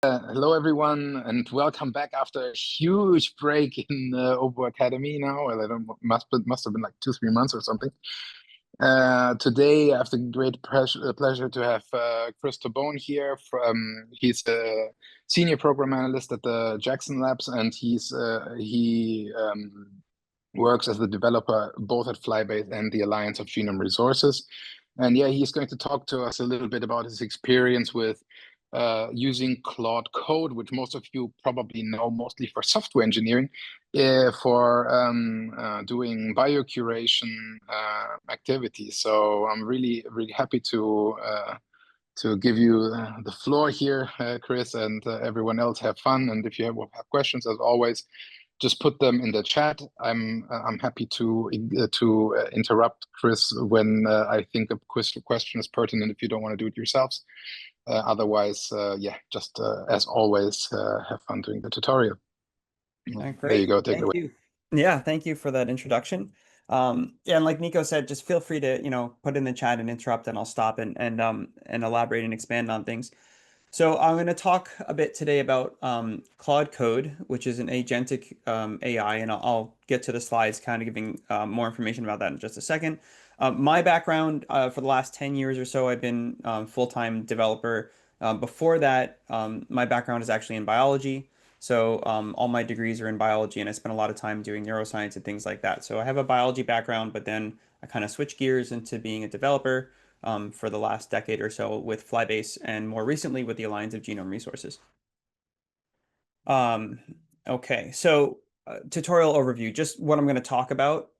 Hello, everyone, and welcome back after a huge break in OBO Academy now. Well, I don't must have been like 2, 3 months or something. Today, I have the great pleasure to have Chris Tabone here. He's a senior program analyst at the Jackson Labs, and he works as the developer both at Flybase and the Alliance of Genome Resources. And yeah, he's going to talk to us a little bit about his experience with using Claude Code, which most of you probably know mostly for software engineering, for doing biocuration activities. So I'm really, really happy to give you the floor here, Chris, and everyone else. Have fun, and if you have questions, as always, just put them in the chat. I'm happy to interrupt Chris when I think a question is pertinent if you don't want to do it yourselves. Otherwise, yeah, just as always, have fun doing the tutorial. There you Great. go. Take it Thank away. you. Yeah, thank you for that introduction. Yeah, and like Nico said, just feel free to, put in the chat and interrupt, and I'll stop and elaborate and expand on things. So I'm going to talk a bit today about Claude Code, which is an agentic AI, and I'll get to the slides, kind of giving more information about that in just a second. My background for the last 10 years or so, I've been full-time developer. Before that, my background is actually in biology. So all my degrees are in biology, and I spent a lot of time doing neuroscience and things like that. So I have a biology background, but then I kind of switched gears into being a developer for the last decade or so with Flybase, and more recently with the Alliance of Genome Resources. Um, okay, so tutorial overview, just what I'm going to talk about.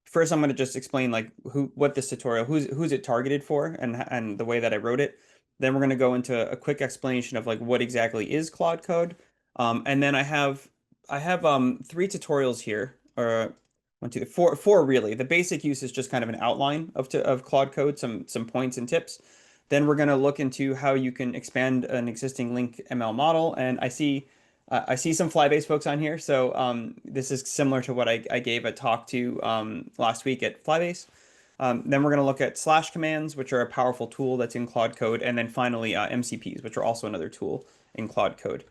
First, I'm going to just explain like what this tutorial, who's it targeted for, and the way that I wrote it. Then we're going to go into a quick explanation of like what exactly is Claude Code. And then I have three tutorials here, or one, two, four really. The basic use is just kind of an outline of Claude Code, some points and tips. Then we're going to look into how you can expand an existing LinkML model, and I see some Flybase folks on here, so this is similar to what I gave a talk to last week at Flybase. Then we're going to look at slash commands, which are a powerful tool that's in Claude Code, and then finally MCPs, which are also another tool in Claude Code.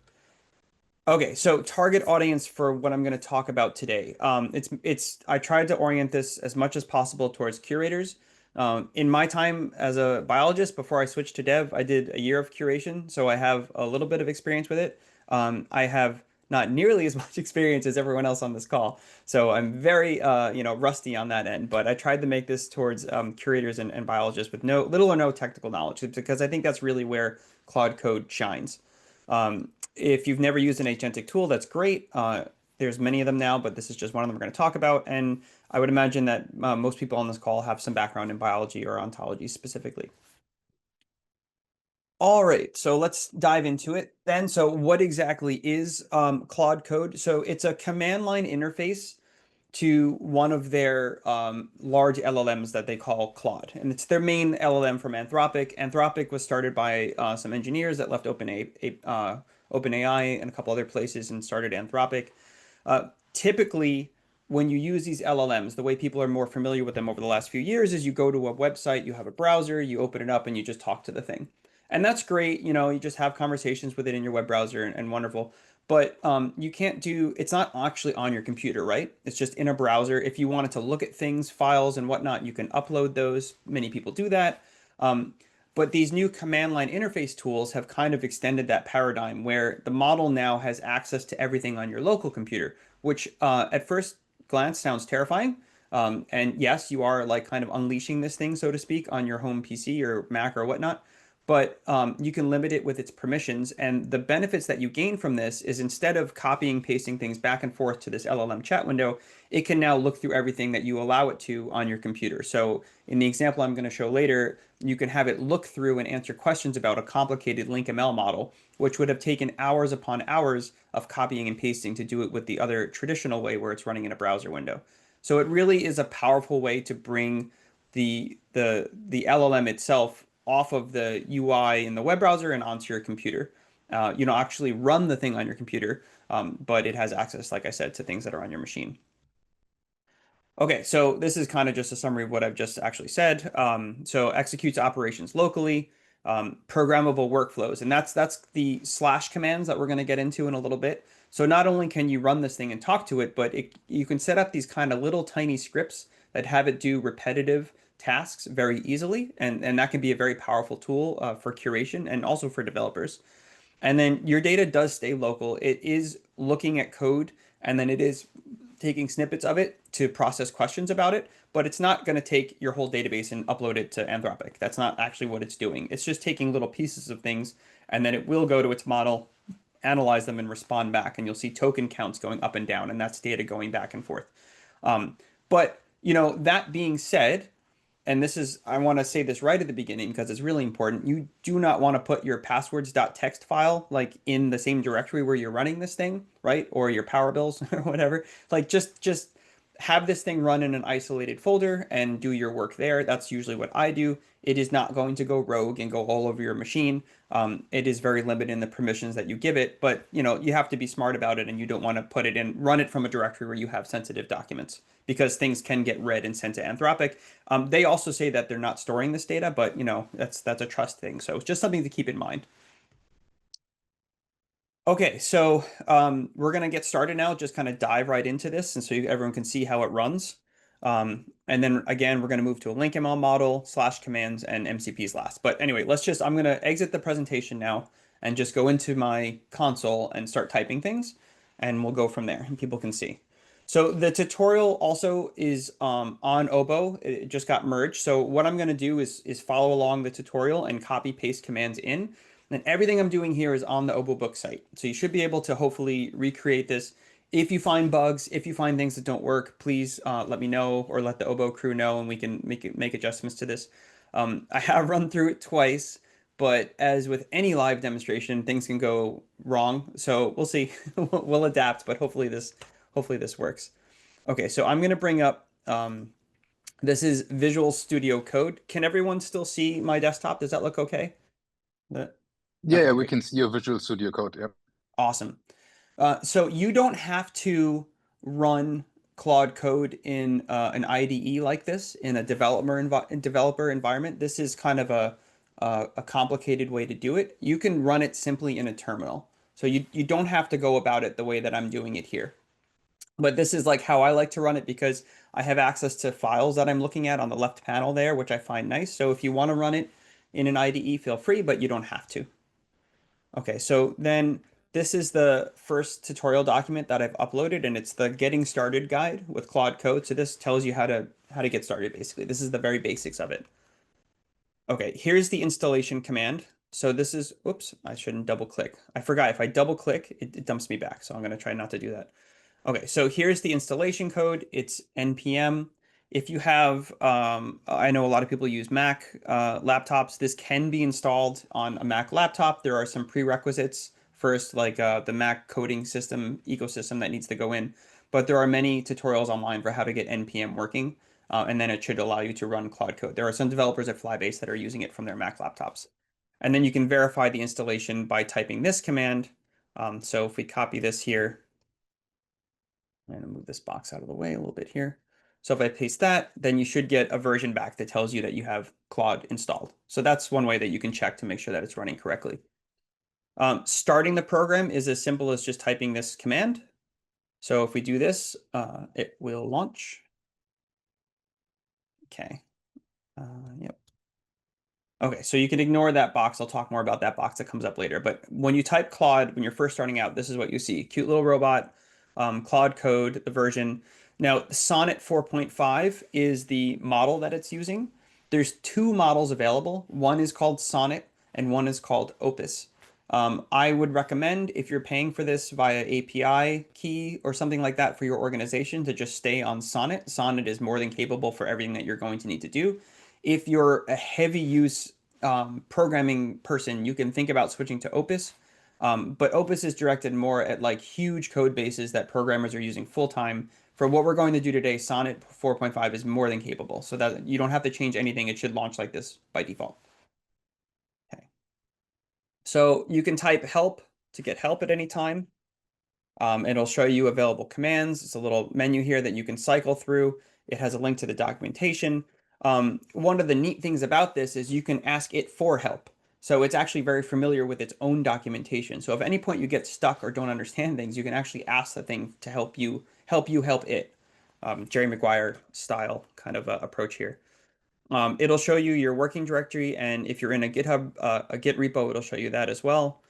Okay, so target audience for what I'm going to talk about today. I tried to orient this as much as possible towards curators. In my time as a biologist, before I switched to dev, I did a year of curation, so I have a little bit of experience with it. I have not nearly as much experience as everyone else on this call, so I'm very, rusty on that end. But I tried to make this towards curators and biologists with little or no technical knowledge, because I think that's really where Claude Code shines. If you've never used an agentic tool, that's great. There's many of them now, but this is just one of them we're going to talk about. And I would imagine that most people on this call have some background in biology or ontology specifically. All right, so let's dive into it then. So what exactly is Claude Code? So it's a command line interface to one of their large LLMs that they call Claude. And it's their main LLM from Anthropic. Anthropic was started by some engineers that left OpenAI and a couple other places and started Anthropic. Typically, when you use these LLMs, the way people are more familiar with them over the last few years is you go to a website, you have a browser, you open it up, and you just talk to the thing. And that's great. You just have conversations with it in your web browser, and wonderful. But you can't it's not actually on your computer, right? It's just in a browser. If you wanted to look at things, files, and whatnot, you can upload those. Many people do that. But these new command line interface tools have kind of extended that paradigm where the model now has access to everything on your local computer, which at first glance sounds terrifying. And yes, you are like kind of unleashing this thing, so to speak, on your home PC or Mac or whatnot. But you can limit it with its permissions. And the benefits that you gain from this is, instead of copying, pasting things back and forth to this LLM chat window, it can now look through everything that you allow it to on your computer. So in the example I'm going to show later, you can have it look through and answer questions about a complicated LinkML model, which would have taken hours upon hours of copying and pasting to do it with the other traditional way where it's running in a browser window. So it really is a powerful way to bring the LLM itself off of the UI in the web browser and onto your computer. You don't actually run the thing on your computer, but it has access, like I said, to things that are on your machine. Okay, so this is kind of just a summary of what I've just actually said. So executes operations locally. programmable workflows. And that's the slash commands that we're going to get into in a little bit. So not only can you run this thing and talk to it, but you can set up these kind of little tiny scripts that have it do repetitive tasks very easily. And that can be a very powerful tool for curation and also for developers. And then your data does stay local. It is looking at code and then it is taking snippets of it to process questions about it, but it's not going to take your whole database and upload it to Anthropic. That's not actually what it's doing. It's just taking little pieces of things and then it will go to its model, analyze them, and respond back. And you'll see token counts going up and down, and that's data going back and forth. But that being said, and this is, I want to say this right at the beginning because it's really important. You do not want to put your passwords.txt file like in the same directory where you're running this thing, right? Or your power bills or whatever. Like just have this thing run in an isolated folder and do your work there. That's usually what I do. It is not going to go rogue and go all over your machine. It is very limited in the permissions that you give it, but you have to be smart about it and you don't want to put it in, run it from a directory where you have sensitive documents because things can get read and sent to Anthropic. They also say that they're not storing this data, but that's a trust thing. So it's just something to keep in mind. Okay, so we're gonna get started now, just kind of dive right into this, and so everyone can see how it runs. And then again, we're gonna move to a LinkML model, slash commands, and MCPs last. But anyway, I'm gonna exit the presentation now and just go into my console and start typing things, and we'll go from there, and people can see. So the tutorial also is on OBO. It just got merged. So what I'm gonna do is follow along the tutorial and copy paste commands in. And everything I'm doing here is on the OBO book site. So you should be able to hopefully recreate this. If you find bugs, if you find things that don't work, please let me know or let the OBO crew know and we can make adjustments to this. I have run through it twice, but as with any live demonstration, things can go wrong. So we'll see. We'll adapt, but hopefully this works. Okay, so I'm going to bring up, this is Visual Studio Code. Can everyone still see my desktop? Does that look okay? Yeah, Okay, we great. can see your Visual Studio Code. Yeah. Awesome. So you don't have to run Claude code in an IDE like this in a developer environment. This is kind of a complicated way to do it. You can run it simply in a terminal. So you don't have to go about it the way that I'm doing it here. But this is like how I like to run it because I have access to files that I'm looking at on the left panel there, which I find nice. So if you want to run it in an IDE, feel free, but you don't have to. Okay, so then this is the first tutorial document that I've uploaded, and it's the getting started guide with Claude Code. So this tells you how to get started, basically. This is the very basics of it. Okay, here's the installation command. So this is, oops, I shouldn't double click. I forgot if I double click, it dumps me back. So I'm going to try not to do that. Okay, so here's the installation code. It's npm. If you have, I know a lot of people use Mac laptops. This can be installed on a Mac laptop. There are some prerequisites. First, like the Mac coding system ecosystem that needs to go in. But there are many tutorials online for how to get npm working. And then it should allow you to run Claude Code. There are some developers at Flybase that are using it from their Mac laptops. And then you can verify the installation by typing this command. So if we copy this here, I'm going to move this box out of the way a little bit here. So if I paste that, then you should get a version back that tells you that you have Claude installed. So that's one way that you can check to make sure that it's running correctly. Starting the program is as simple as just typing this command. So if we do this, it will launch. Okay. Yep. Okay, so you can ignore that box. I'll talk more about that box that comes up later. But when you type Claude, when you're first starting out, this is what you see. Cute little robot, Claude Code, the version. Now, Sonnet 4.5 is the model that it's using. There's two models available. One is called Sonnet and one is called Opus. I would recommend if you're paying for this via API key or something like that for your organization to just stay on Sonnet. Sonnet is more than capable for everything that you're going to need to do. If you're a heavy use programming person, you can think about switching to Opus. But Opus is directed more at like huge code bases that programmers are using full time. For what we're going to do today, Sonnet 4.5 is more than capable, so that you don't have to change anything. It should launch like this by default. Okay. So you can type help to get help at any time. It'll show you available commands. It's a little menu here that you can cycle through. It has a link to the documentation. One of the neat things about this is you can ask it for help. So it's actually very familiar with its own documentation. So if at any point you get stuck or don't understand things, you can actually ask the thing to help it. Jerry Maguire style kind of approach here. It'll show you your working directory, and if you're in a GitHub, a Git repo, it'll show you that as well.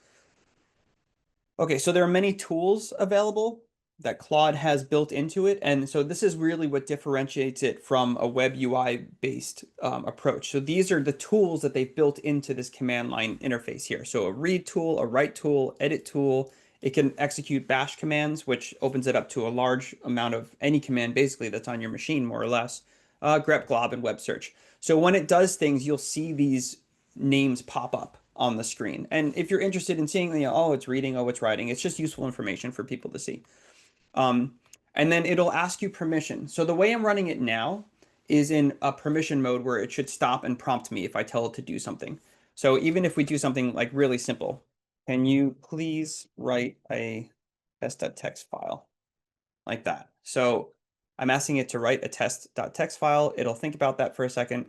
Okay, so there are many tools available that Claude has built into it. And so this is really what differentiates it from a web UI based approach. So these are the tools that they've built into this command line interface here. So a read tool, a write tool, edit tool. It can execute bash commands, which opens it up to a large amount of any command basically that's on your machine, more or less. Grep, glob, and web search. So when it does things, you'll see these names pop up on the screen. And if you're interested in seeing, oh, it's reading, oh, it's writing, it's just useful information for people to see. And then it'll ask you permission. So the way I'm running it now is in a permission mode where it should stop and prompt me if I tell it to do something. So even if we do something like really simple, can you please write a test.txt file like that? So I'm asking it to write a test.txt file. It'll think about that for a second.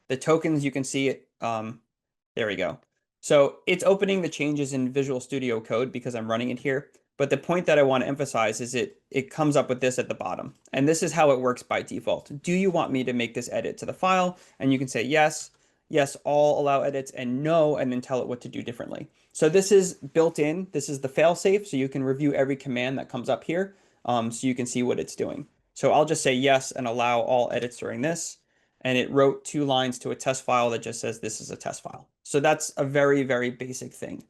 The tokens, you can see it. There we go. So it's opening the changes in Visual Studio Code because I'm running it here. But the point that I want to emphasize is it comes up with this at the bottom. And this is how it works by default. Do you want me to make this edit to the file? And you can say yes, yes, all allow edits, and no, and then tell it what to do differently. So this is built in. This is the failsafe, so you can review every command that comes up here, so you can see what it's doing. So I'll just say yes and allow all edits during this. And it wrote 2 lines to a test file that just says this is a test file. So that's a very, very basic thing.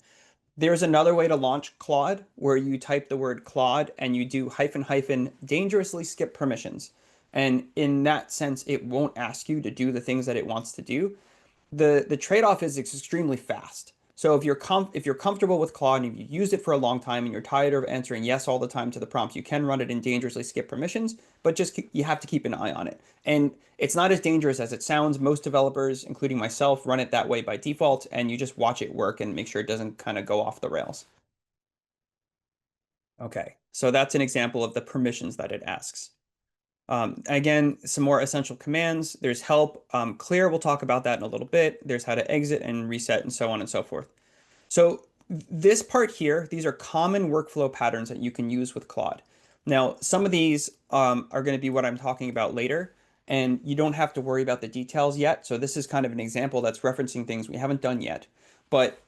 There's another way to launch Claude where you type the word Claude and you do hyphen hyphen dangerously skip permissions. And in that sense, it won't ask you to do the things that it wants to do. The trade-off is it's extremely fast. So if you're comfortable with Claude and you've used it for a long time and you're tired of answering yes all the time to the prompt, you can run it in dangerously skip permissions, but just you have to keep an eye on it. And it's not as dangerous as it sounds. Most developers, including myself, run it that way by default, and you just watch it work and make sure it doesn't kind of go off the rails. Okay, so that's an example of the permissions that it asks. Again, some more essential commands. There's help, clear, we'll talk about that in a little bit. There's how to exit and reset and so on and so forth. So this part here, these are common workflow patterns that you can use with Claude. Now, some of these are going to be what I'm talking about later, and you don't have to worry about the details yet. So this is kind of an example that's referencing things we haven't done yet. But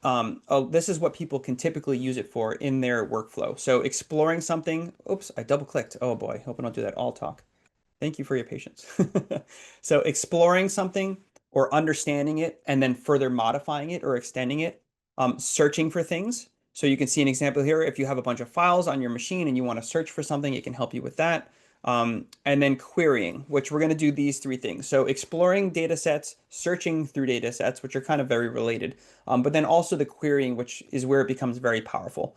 this is what people can typically use it for in their workflow. So exploring something, oops, I double clicked. Oh boy, hope I don't do that all talk. Thank you for your patience. So exploring something or understanding it and then further modifying it or extending it, searching for things. So you can see an example here. If you have a bunch of files on your machine and you want to search for something, it can help you with that. And then querying, which we're going to do these 3 things. So exploring data sets, searching through data sets, which are kind of very related, but then also the querying, which is where it becomes very powerful.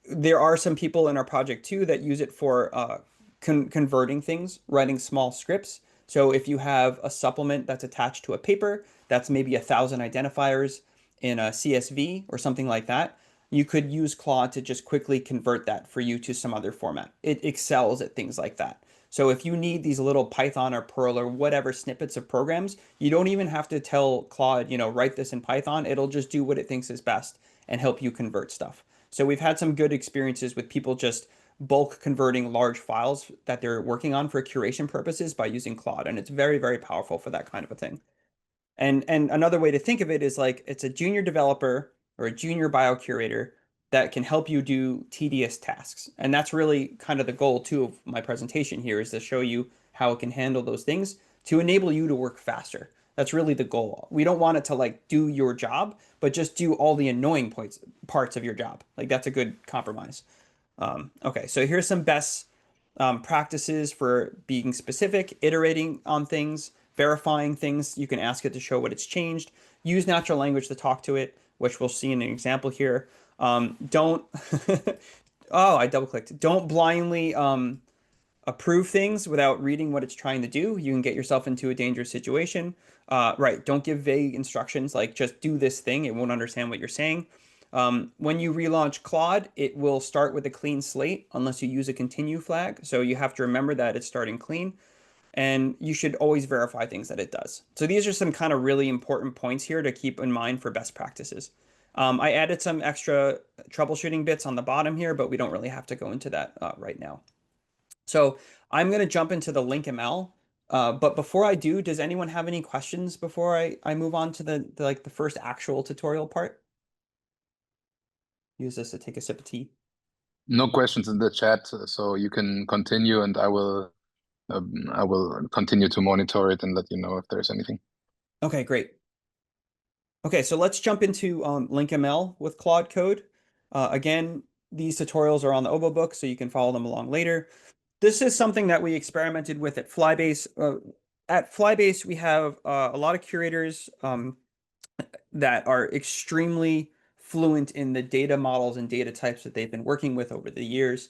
There are some people in our project too that use it for converting things, writing small scripts. So if you have a supplement that's attached to a paper, that's maybe 1,000 identifiers in a CSV or something like that, you could use Claude to just quickly convert that for you to some other format. It excels at things like that. So if you need these little Python or Perl or whatever snippets of programs, you don't even have to tell Claude, write this in Python. It'll just do what it thinks is best and help you convert stuff. So we've had some good experiences with people just bulk converting large files that they're working on for curation purposes by using Claude. And it's very, very powerful for that kind of a thing. And another way to think of it is like it's a junior developer or a junior biocurator that can help you do tedious tasks. And that's really kind of the goal too of my presentation here, is to show you how it can handle those things to enable you to work faster. That's really the goal. We don't want it to like do your job, but just do all the annoying parts of your job. Like that's a good compromise. Okay, so here's some best practices for being specific, iterating on things, verifying things. You can ask it to show what it's changed. Use natural language to talk to it, which we'll see in an example here. Don't, oh, I double clicked. Don't blindly approve things without reading what it's trying to do. You can get yourself into a dangerous situation. Right, don't give vague instructions like just do this thing. It won't understand what you're saying. When you relaunch Claude, it will start with a clean slate unless you use a continue flag. So you have to remember that it's starting clean. and you should always verify things that it does. So these are some kind of really important points here to keep in mind for best practices. I added some extra troubleshooting bits on the bottom here, but we don't really have to go into that right now. So I'm going to jump into the LinkML. But before I do, does anyone have any questions before I move on to the first actual tutorial part? Use this to take a sip of tea. No questions in the chat, so you can continue, and I will continue to monitor it and let you know if there's anything. Okay, great. Okay, so let's jump into LinkML with Claude Code. Again, these tutorials are on the OBO book, so you can follow them along later. This is something that we experimented with at Flybase. At Flybase, we have a lot of curators that are extremely fluent in the data models and data types that they've been working with over the years.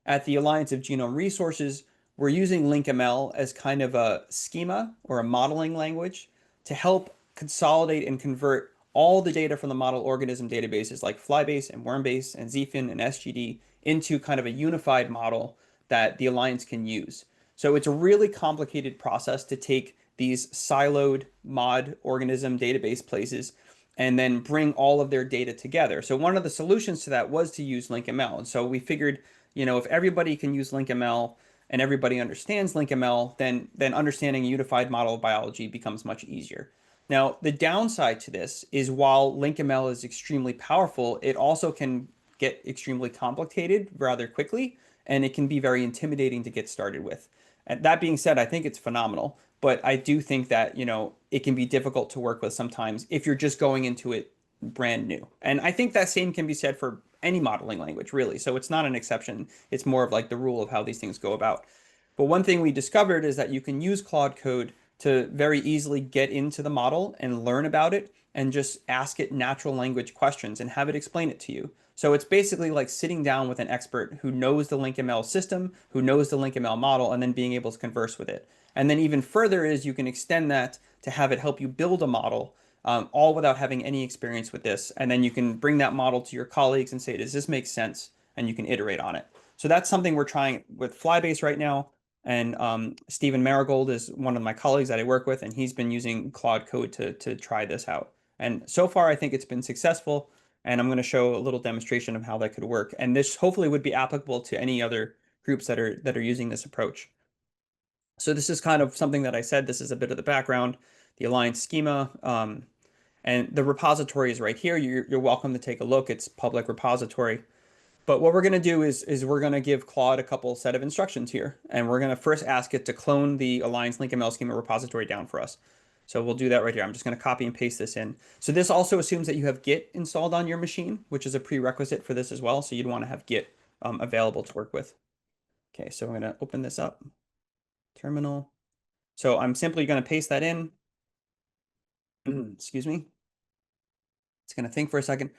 At the Alliance of Genome Resources, we're using LinkML as kind of a schema or a modeling language to help consolidate and convert all the data from the model organism databases like Flybase and Wormbase and Zfin and SGD into kind of a unified model that the Alliance can use. So it's a really complicated process to take these siloed mod organism database places and then bring all of their data together. So one of the solutions to that was to use LinkML. And so we figured, if everybody can use LinkML and everybody understands LinkML, then understanding a unified model of biology becomes much easier. Now, the downside to this is while LinkML is extremely powerful, it also can get extremely complicated rather quickly, and it can be very intimidating to get started with. And that being said, I think it's phenomenal, but I do think that, it can be difficult to work with sometimes if you're just going into it brand new. And I think that same can be said for any modeling language, really. So it's not an exception. It's more of like the rule of how these things go about. But one thing we discovered is that you can use Claude Code to very easily get into the model and learn about it and just ask it natural language questions and have it explain it to you. So it's basically like sitting down with an expert who knows the LinkML system, who knows the LinkML model, and then being able to converse with it. And then even further is you can extend that to have it help you build a model, all without having any experience with this. And then you can bring that model to your colleagues and say, does this make sense? And you can iterate on it. So that's something we're trying with Flybase right now. And Stephen Marigold is one of my colleagues that I work with, and he's been using Claude Code to try this out. And so far, I think it's been successful. And I'm going to show a little demonstration of how that could work. And this hopefully would be applicable to any other groups that are using this approach. So this is kind of something that I said. This is a bit of the background, the Alliance schema, and the repository is right here. You're welcome to take a look. It's public repository. But what we're going to do is we're going to give Claude a couple set of instructions here. And we're going to first ask it to clone the Alliance LinkML schema repository down for us. So we'll do that right here. I'm just going to copy and paste this in. So this also assumes that you have Git installed on your machine, which is a prerequisite for this as well. So you'd want to have Git available to work with. Okay, so I'm going to open this up. Terminal. So I'm simply going to paste that in. Excuse me. It's going to think for a second.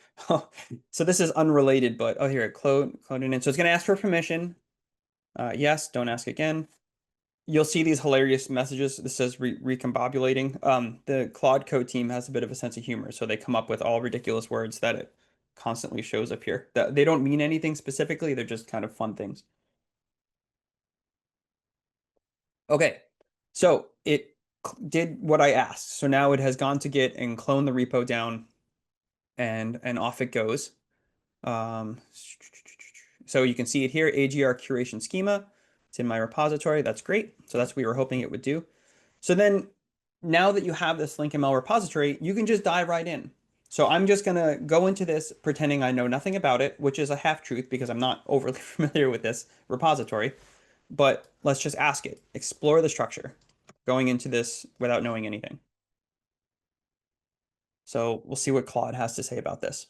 So this is unrelated, but here it cloned in. So it's going to ask for permission. Yes, don't ask again. You'll see these hilarious messages. This says recombobulating. The Claude Code team has a bit of a sense of humor, so they come up with all ridiculous words that it constantly shows up here. They don't mean anything specifically. They're just kind of fun things. Okay, so it did what I asked. So now it has gone to Git and cloned the repo down, and off it goes. So you can see it here, AGR curation schema. It's in my repository. That's great. So that's what we were hoping it would do. So then now that you have this LinkML repository, you can just dive right in. So I'm just going to go into this pretending I know nothing about it, which is a half-truth because I'm not overly familiar with this repository. But let's just ask it. Explore the structure, going into this without knowing anything. So we'll see what Claude has to say about this.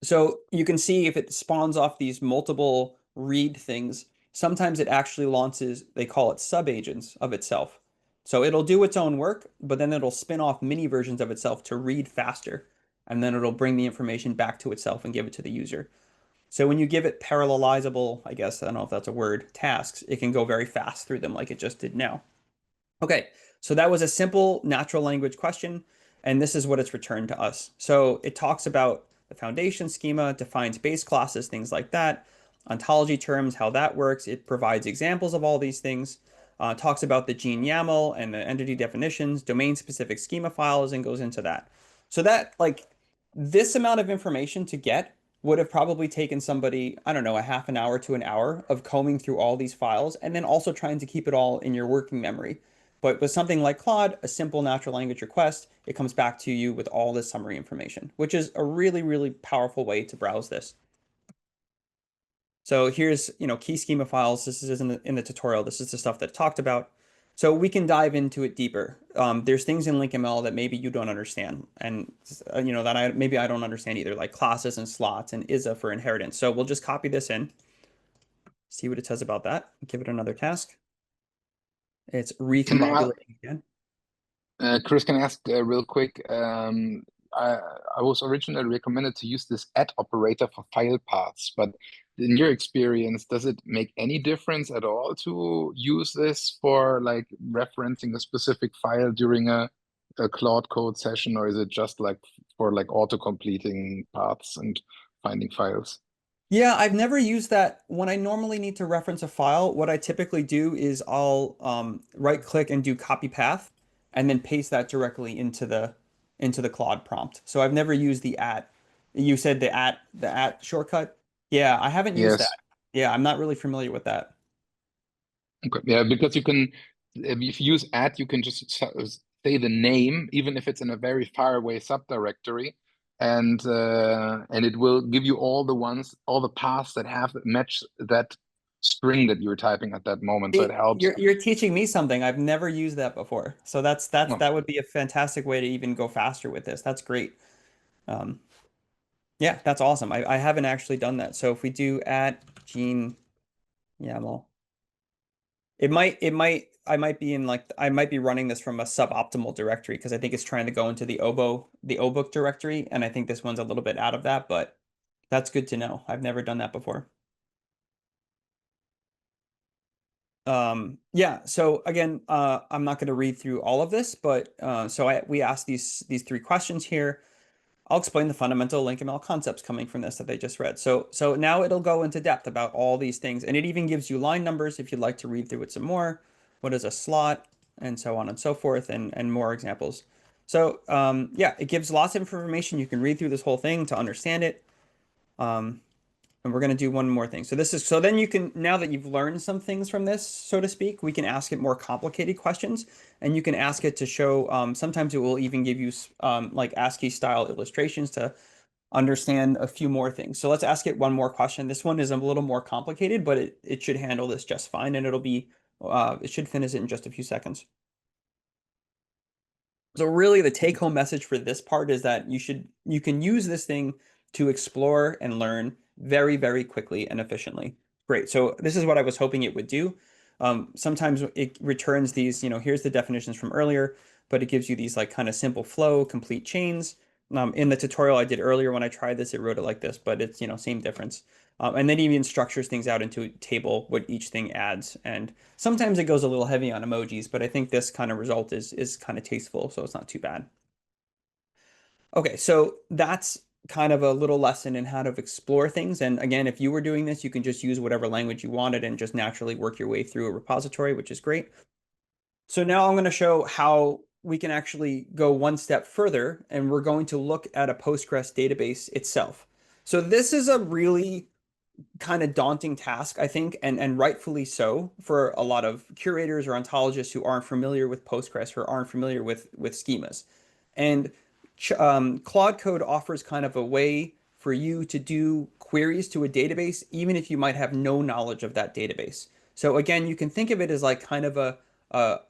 So you can see if it spawns off these multiple read things, sometimes it actually launches, they call it subagents of itself. So it'll do its own work, but then it'll spin off mini versions of itself to read faster. And then it'll bring the information back to itself and give it to the user. So when you give it parallelizable, I guess, I don't know if that's a word, tasks, it can go very fast through them like it just did now. Okay, so that was a simple natural language question, and this is what it's returned to us. So it talks about the foundation schema, defines base classes, things like that, ontology terms, how that works. It provides examples of all these things, talks about the gene YAML and the entity definitions, domain-specific schema files, and goes into that. So that, like, this amount of information to get would have probably taken somebody, I don't know, a half an hour to an hour of combing through all these files and then also trying to keep it all in your working memory. But with something like Claude, a simple natural language request, it comes back to you with all this summary information, which is a really, really powerful way to browse this. So here's, key schema files. This is in the tutorial. This is the stuff that I talked about. So we can dive into it deeper. There's things in LinkML that maybe you don't understand, and that maybe I don't understand either, like classes and slots and ISA for inheritance. So we'll just copy this in, see what it says about that, give it another task. It's Can I, recombobulating again. Chris, can I ask real quick? I was originally recommended to use this add operator for file paths, but in your experience, does it make any difference at all to use this for like referencing a specific file during a Claude Code session, or is it just like for like auto-completing paths and finding files? Yeah, I've never used that. When I normally need to reference a file, what I typically do is I'll right click and do copy path and then paste that directly into the Claude prompt. So I've never used the at. You said the at shortcut? Yeah, I haven't used Yes. that. Yeah, I'm not really familiar with that. Okay. Yeah, because you can, if you use add, you can just say the name, even if it's in a very far away subdirectory, and it will give you all the ones, all the paths that have match that string that you're typing at that moment. So it See, helps. you're teaching me something. I've never used that before. So Well, that would be a fantastic way to even go faster with this. That's great. Um, yeah, that's awesome. I haven't actually done that. So if we do at gene YAML, I might be in like, I might be running this from a suboptimal directory because I think it's trying to go into the OBOK directory. And I think this one's a little bit out of that, but that's good to know. I've never done that before. Yeah, so again, I'm not going to read through all of this, but we asked these three questions here. I'll explain the fundamental LinkML concepts coming from this that they just read. So now it'll go into depth about all these things, and it even gives you line numbers if you'd like to read through it some more. What is a slot, and so on and so forth, and more examples. So yeah, it gives lots of information. You can read through this whole thing to understand it. Um, and we're going to do one more thing. So then you can, now that you've learned some things from this, so to speak, we can ask it more complicated questions, and you can ask it to show, sometimes it will even give you like ASCII style illustrations to understand a few more things. So let's ask it one more question. This one is a little more complicated, but it should handle this just fine, and it should finish it in just a few seconds. So really the take home message for this part is that you can use this thing to explore and learn very, very quickly and efficiently. Great. So this is what I was hoping it would do. Sometimes it returns these, here's the definitions from earlier, but it gives you these like kind of simple flow, complete chains. In the tutorial I did earlier when I tried this, it wrote it like this, but it's, same difference. And then even structures things out into a table, what each thing adds. And sometimes it goes a little heavy on emojis, but I think this kind of result is kind of tasteful, so it's not too bad. Okay, so that's kind of a little lesson in how to explore things. And again, if you were doing this, you can just use whatever language you wanted and just naturally work your way through a repository, which is great. So now I'm going to show how we can actually go one step further, and we're going to look at a Postgres database itself. So this is a really kind of daunting task, I think, and rightfully so for a lot of curators or ontologists who aren't familiar with Postgres or aren't familiar with schemas. And Claude Code offers kind of a way for you to do queries to a database, even if you might have no knowledge of that database. So again, you can think of it as like kind of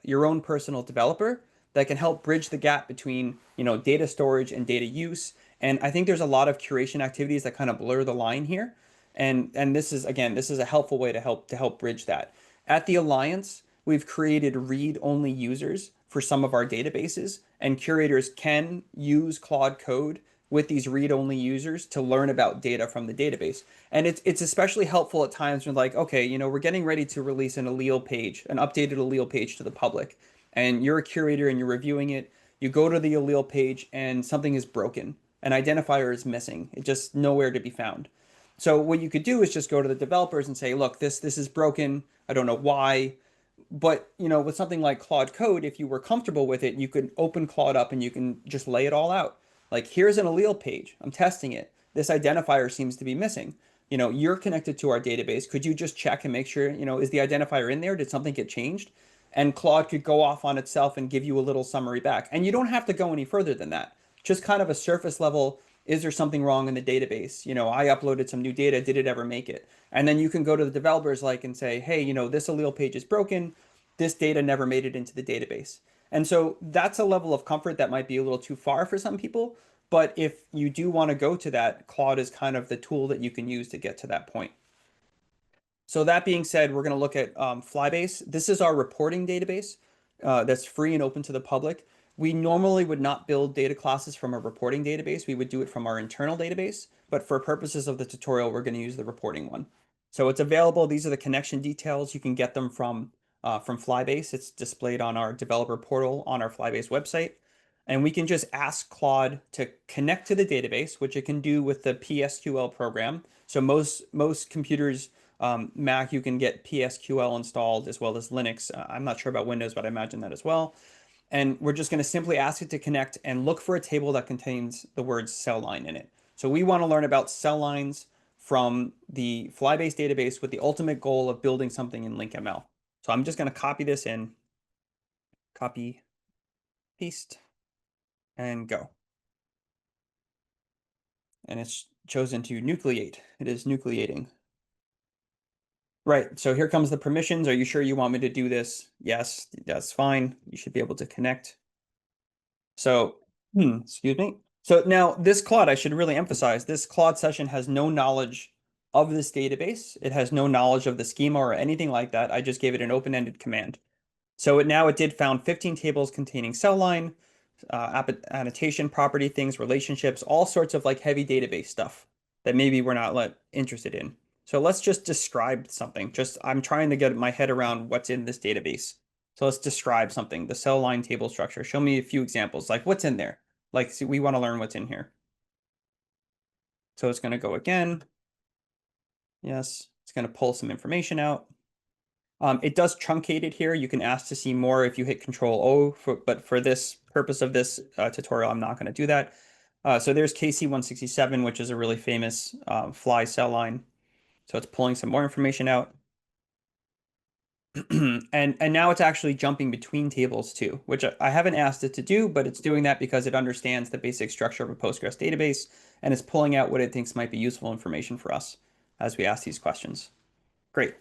your own personal developer that can help bridge the gap between data storage and data use. And I think there's a lot of curation activities that kind of blur the line here. And this is a helpful way to help bridge that. At the Alliance, we've created read-only users for some of our databases, and curators can use Claude Code with these read-only users to learn about data from the database. And it's especially helpful at times when like, okay, we're getting ready to release an allele page, an updated allele page to the public, and you're a curator and you're reviewing it. You go to the allele page and something is broken an identifier is missing. It's just nowhere to be found. So what you could do is just go to the developers and say, look, this is broken. I don't know why. But with something like Claude Code, if you were comfortable with it, you could open Claude up and you can just lay it all out. Like, here's an allele page. I'm testing it. This identifier seems to be missing. You're connected to our database. Could you just check and make sure, is the identifier in there? Did something get changed? And Claude could go off on itself and give you a little summary back. And you don't have to go any further than that. Just kind of a surface level, is there something wrong in the database? I uploaded some new data. Did it ever make it? And then you can go to the developers and say, hey, this allele page is broken. This data never made it into the database. And so that's a level of comfort that might be a little too far for some people. But if you do want to go to that, Claude is kind of the tool that you can use to get to that point. So that being said, we're going to look at Flybase. This is our reporting database that's free and open to the public. We normally would not build data classes from a reporting database. We would do it from our internal database. But for purposes of the tutorial, we're going to use the reporting one. So it's available. These are the connection details. You can get them from Flybase. It's displayed on our developer portal on our Flybase website. And we can just ask Claude to connect to the database, which it can do with the PSQL program. So most computers, Mac, you can get PSQL installed as well as Linux. I'm not sure about Windows, but I imagine that as well. And we're just going to simply ask it to connect and look for a table that contains the words cell line in it. So we want to learn about cell lines from the Flybase database with the ultimate goal of building something in LinkML. So I'm just going to copy this in, copy, paste, and go. And it's chosen to nucleate. It is nucleating. Right, so here comes the permissions. Are you sure you want me to do this? Yes, that's fine. You should be able to connect. So, excuse me. So now this Claude, I should really emphasize, this Claude session has no knowledge of this database. It has no knowledge of the schema or anything like that. I just gave it an open-ended command. So it did found 15 tables containing cell line, annotation, property things, relationships, all sorts of heavy database stuff that maybe we're not interested in. So let's just describe something. I'm trying to get my head around what's in this database. So let's describe something, the cell line table structure. Show me a few examples, like what's in there. See, we want to learn what's in here. So it's going to go again. Yes, it's going to pull some information out. It does truncate it here. You can ask to see more if you hit Control O, but for this purpose of this tutorial, I'm not going to do that. So there's KC167, which is a really famous fly cell line. So it's pulling some more information out. And now it's actually jumping between tables too, which I haven't asked it to do, but it's doing that because it understands the basic structure of a Postgres database and it's pulling out what it thinks might be useful information for us as we ask these questions. Great.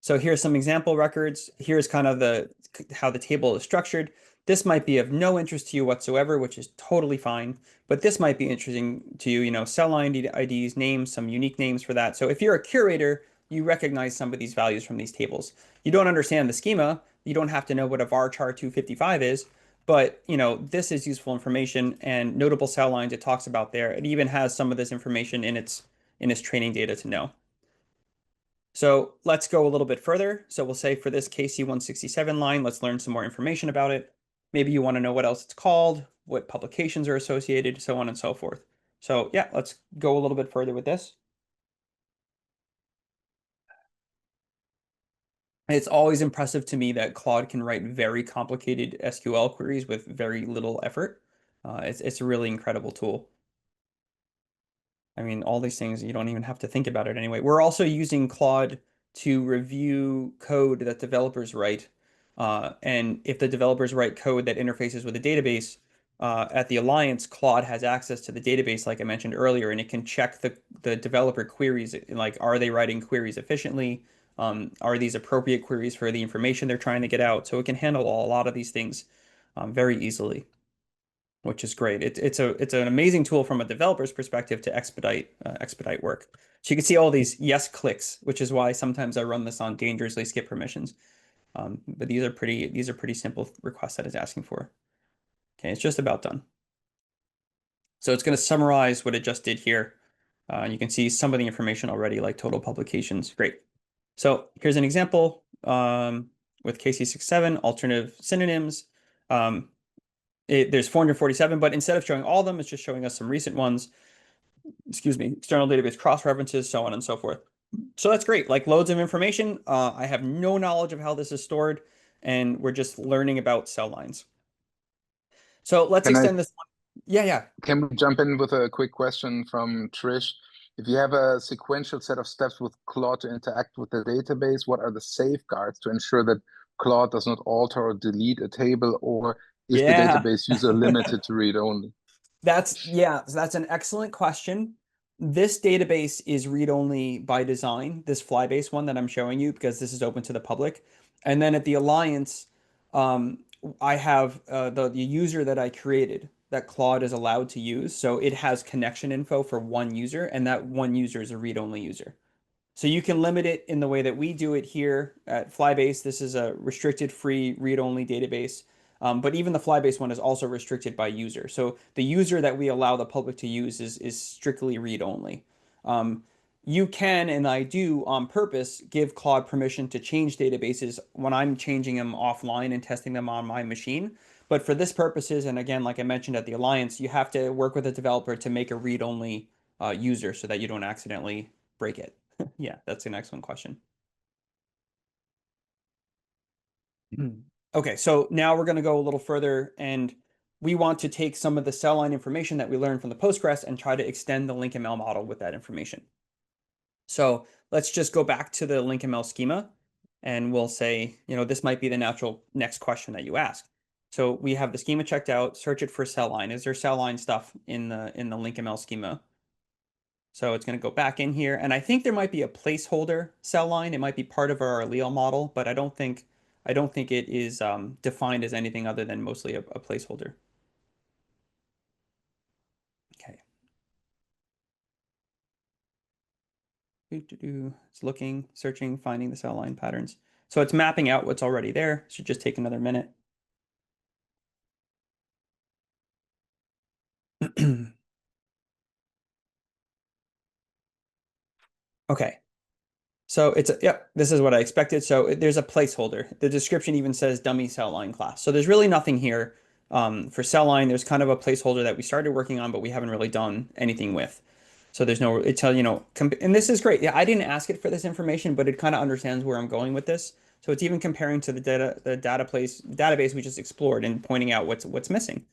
So here's some example records. Here's kind of how the table is structured. This might be of no interest to you whatsoever, which is totally fine. But this might be interesting to you, cell line IDs, names, some unique names for that. So if you're a curator, you recognize some of these values from these tables. You don't understand the schema. You don't have to know what a varchar 255 is. But this is useful information and notable cell lines it talks about there. It even has some of this information in its training data to know. So let's go a little bit further. So we'll say for this KC167 line, let's learn some more information about it. Maybe you want to know what else it's called, what publications are associated, so on and so forth. So yeah, let's go a little bit further with this. It's always impressive to me that Claude can write very complicated SQL queries with very little effort. It's a really incredible tool. I mean, all these things, you don't even have to think about it anyway. We're also using Claude to review code that developers write. And if the developers write code that interfaces with a database, at the Alliance, Claude has access to the database, like I mentioned earlier, and it can check the developer queries, like are they writing queries efficiently? Are these appropriate queries for the information they're trying to get out? So it can handle a lot of these things very easily, which is great. It's an amazing tool from a developer's perspective to expedite work. So you can see all these yes clicks, which is why sometimes I run this on dangerously skip permissions. But these are pretty simple requests that it's asking for. Okay, it's just about done. So it's going to summarize what it just did here. You can see some of the information already, like total publications. Great. So here's an example with KC67, alternative synonyms. There's 447, but instead of showing all of them, it's just showing us some recent ones. Excuse me, external database cross references, so on and so forth. So that's great. Like loads of information. I have no knowledge of how this is stored, and we're just learning about cell lines. So let's Can I extend this one. Yeah, yeah. can we jump in with a quick question from Trish? If you have a sequential set of steps with Claude to interact with the database, what are the safeguards to ensure that Claude does not alter or delete a table, or is the Yeah. database user limited to read only? So that's an excellent question. This database is read-only by design, this Flybase one that I'm showing you, because this is open to the public. And then at the Alliance, um, I have the user that I created that Claude is allowed to use. So it has connection info for one user, and that one user is a read-only user. So you can limit it in the way that we do it here at Flybase. This is a restricted free read-only database. But even the Flybase one is also restricted by user. So the user that we allow the public to use is strictly read-only. Um, you can, and I do on purpose, give Claude permission to change databases when I'm changing them offline and testing them on my machine. But for this purposes, and again, like I mentioned at the Alliance, you have to work with a developer to make a read-only user so that you don't accidentally break it. Yeah, that's an excellent question. Okay, so now we're going to go a little further, and we want to take some of the cell line information that we learned from the Postgres and try to extend the LinkML model with that information. So let's just go back to the LinkML schema, and we'll say, this might be the natural next question that you ask. So we have the schema checked out, search it for cell line. Is there cell line stuff in the LinkML schema? So it's going to go back in here. And I think there might be a placeholder cell line. It might be part of our allele model, but I don't think it is defined as anything other than mostly a placeholder. Okay. It's looking, searching, finding the cell line patterns. So it's mapping out what's already there. It should just take another minute. Okay. So yep, this is what I expected. So there's a placeholder. The description even says dummy cell line class. So there's really nothing here for cell line. There's kind of a placeholder that we started working on, but we haven't really done anything with. So there's no, it tell, and this is great. Yeah, I didn't ask it for this information, but it kind of understands where I'm going with this. So it's even comparing to the database we just explored and pointing out what's missing.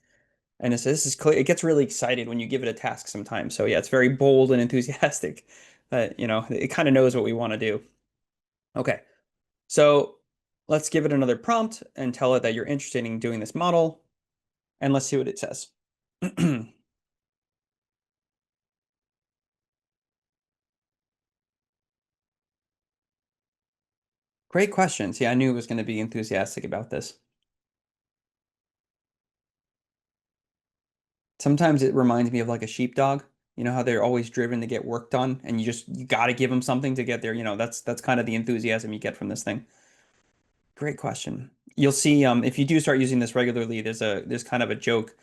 And this is clear. It gets really excited when you give it a task sometimes. So yeah, it's very bold and enthusiastic. But it kind of knows what we want to do. Okay, so let's give it another prompt and tell it that you're interested in doing this model, and let's see what it says. Great questions. Yeah, I knew it was going to be enthusiastic about this. Sometimes it reminds me of like a sheepdog. You know how they're always driven to get work done, and you got to give them something to get there. That's kind of the enthusiasm you get from this thing. Great question. You'll see if you do start using this regularly, there's kind of a joke.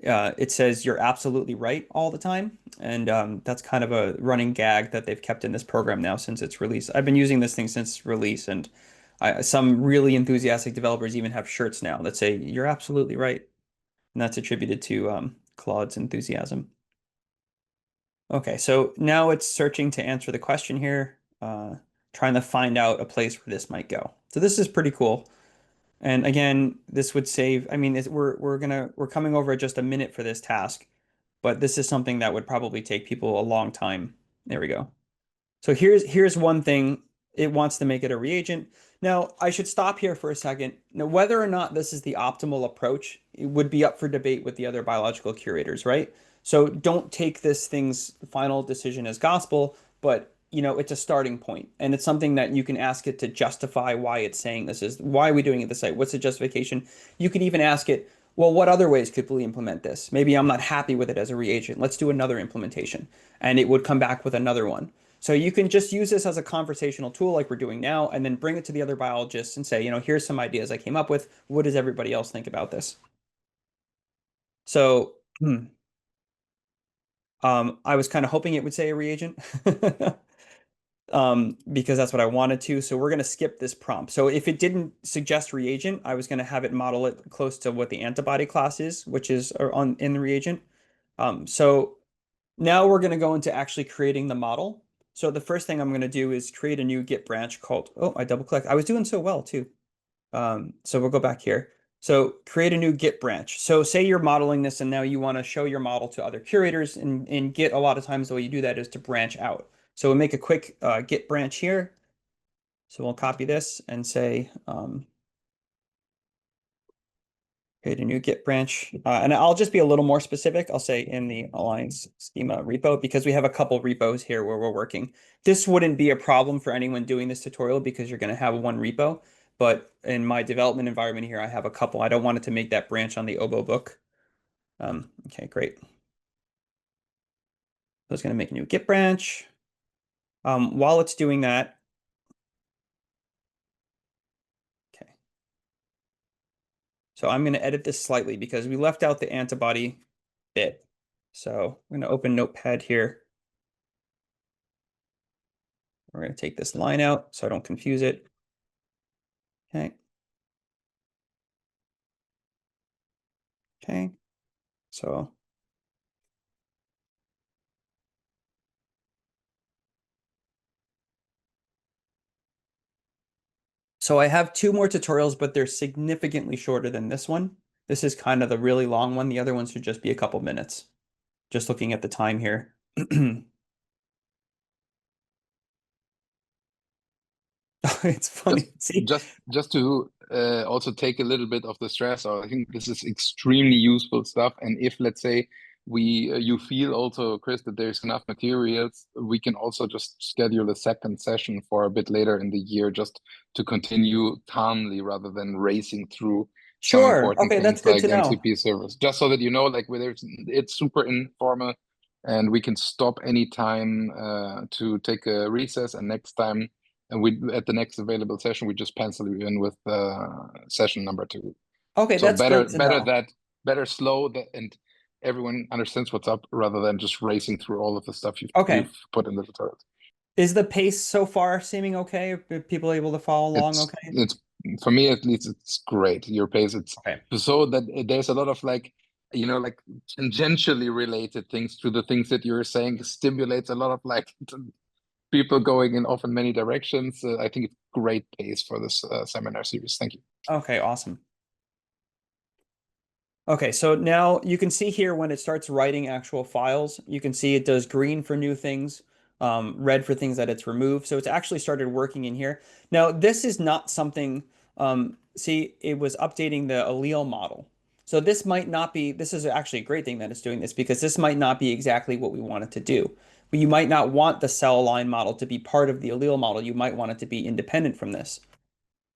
It says you're absolutely right all the time, and that's kind of a running gag that they've kept in this program now since its release. I've been using this thing since release, and some really enthusiastic developers even have shirts now that say you're absolutely right, and that's attributed to Claude's enthusiasm. Okay, so now it's searching to answer the question here, trying to find out a place where this might go. So this is pretty cool. And again, this would save, I mean, we're coming over at just a minute for this task, but this is something that would probably take people a long time. There we go. So here's one thing. It wants to make it a reagent. Now, I should stop here for a second. Now, whether or not this is the optimal approach, it would be up for debate with the other biological curators, right? So don't take this thing's final decision as gospel, but it's a starting point, and it's something that you can ask it to justify why it's saying this is why are we doing it this way? What's the justification? You could even ask it, well, what other ways could we implement this? Maybe I'm not happy with it as a reagent. Let's do another implementation. And it would come back with another one. So you can just use this as a conversational tool like we're doing now, and then bring it to the other biologists and say, here's some ideas I came up with. What does everybody else think about this? So I was kind of hoping it would say a reagent. because that's what I wanted to. So we're going to skip this prompt. So if it didn't suggest reagent, I was going to have it model it close to what the antibody class is, which is in the reagent. So now we're going to go into actually creating the model. So the first thing I'm going to do is create a new Git branch called, oh, I double clicked. I was doing so well too. So we'll go back here. So create a new Git branch. So say you're modeling this and now you want to show your model to other curators. And in Git, a lot of times the way you do that is to branch out. So we'll make a quick Git branch here. So we'll copy this and say, create a new Git branch. And I'll just be a little more specific. I'll say in the Alliance schema repo, because we have a couple repos here where we're working. This wouldn't be a problem for anyone doing this tutorial because you're going to have one repo. But in my development environment here, I have a couple. I don't want it to make that branch on the OBO book. Okay, great. So it's going to make a new Git branch. While it's doing that, okay. So I'm going to edit this slightly because we left out the antibody bit. So I'm going to open Notepad here. We're going to take this line out so I don't confuse it. Okay. Okay. So I have two more tutorials, but they're significantly shorter than this one. This is kind of the really long one. The other one should just be a couple minutes. Just looking at the time here. It's just funny. See? just to also take a little bit of the stress out. I think this is extremely useful stuff. And if, let's say, we you feel also, Chris, that there's enough materials, we can also just schedule a second session for a bit later in the year, just to continue calmly rather than racing through some Sure. important Okay, that's things good like to know. MCP servers. Just so that you know, like whether it's super informal, and we can stop any time to take a recess, and next time. And we at the next available session, we just pencil you in with session number 2. Okay, So that's better, great to know. better slow that, and everyone understands what's up rather than just racing through all of the stuff Okay. you've put in the tutorials. Is the pace so far seeming okay? Are people able to follow along It's okay? it's for me at least, it's great. Your pace, it's Okay. so that there's a lot of like, like tangentially related things to the things that you're saying, stimulates a lot of like people going in often many directions. I think it's great pace for this seminar series. Thank you. Okay, awesome. Okay, so now you can see here when it starts writing actual files, you can see it does green for new things, red for things that it's removed. So it's actually started working in here. Now, this is not something, see, it was updating the allele model. So this might not be, this is actually a great thing that it's doing this because this might not be exactly what we want it to do. But you might not want the cell line model to be part of the allele model. You might want it to be independent from this.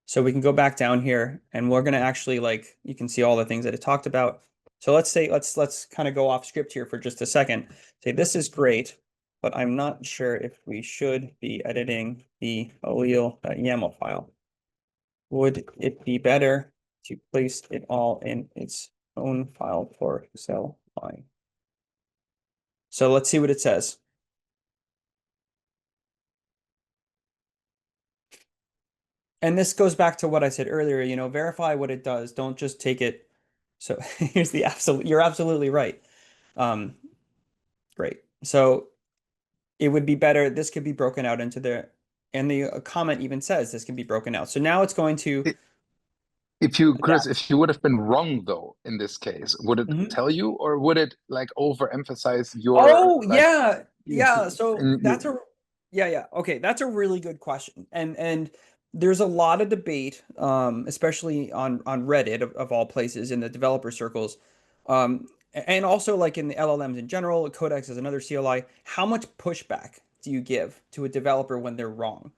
So we can go back down here and we're going to actually like, you can see all the things that it talked about. So let's say, let's kind of go off script here for just a second. Say this is great, but I'm not sure if we should be editing the allele.yaml file. Would it be better to place it all in its own file for cell line? So let's see what it says. And this goes back to what I said earlier, verify what it does. Don't just take it. So here's the absolute, you're absolutely right. Um, great. So it would be better, this could be broken out into and the comment even says this can be broken out. So now it's going to If you, Chris, adapt. if you would have been wrong though in this case, would it Mhm. tell you, or would it like overemphasize your Oh like yeah, yeah. So in that's you? a yeah. Okay, that's a really good question. And there's a lot of debate, especially on Reddit of all places in the developer circles, and also like in the LLMs in general. Codex is another CLI. How much pushback do you give to a developer when th're wrong?